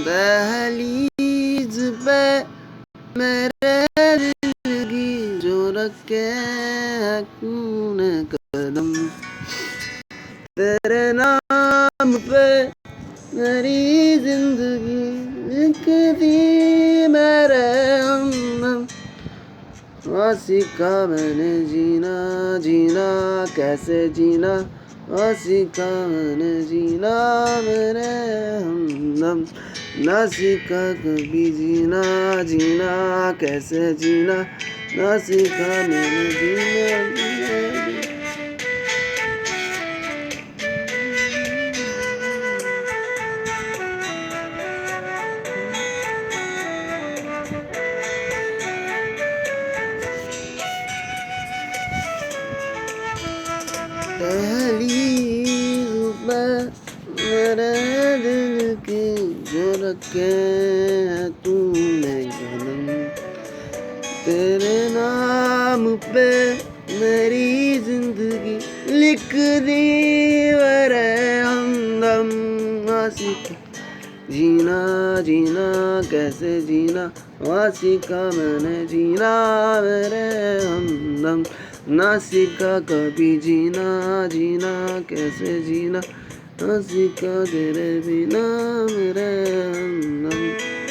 दहलीज पे मेरे दिल की जो रखे है कूने कदम, तेरे नाम पे मेरी जिंदगी लिख दी मेरे हमदम। सीखा मैंने जीना जीना कैसे जीना, सीखा मैंने जीना मेरे हमदम। ना सीखा कभी जीना जीना कैसे जीना, ना सीखा मैंने जीना। पहली रुपए मेरे दिल की जो रखे है तूने कदम, तेरे नाम पे मेरी जिंदगी लिख दी मेरे हमदम। सीखा जीना जीना कैसे जीना, सीखा मैंने जीना मेरे हमदम। ना सीखा कभी जीना जीना कैसे जीना, ना सीखा तेरे बिना मेरे हमदम।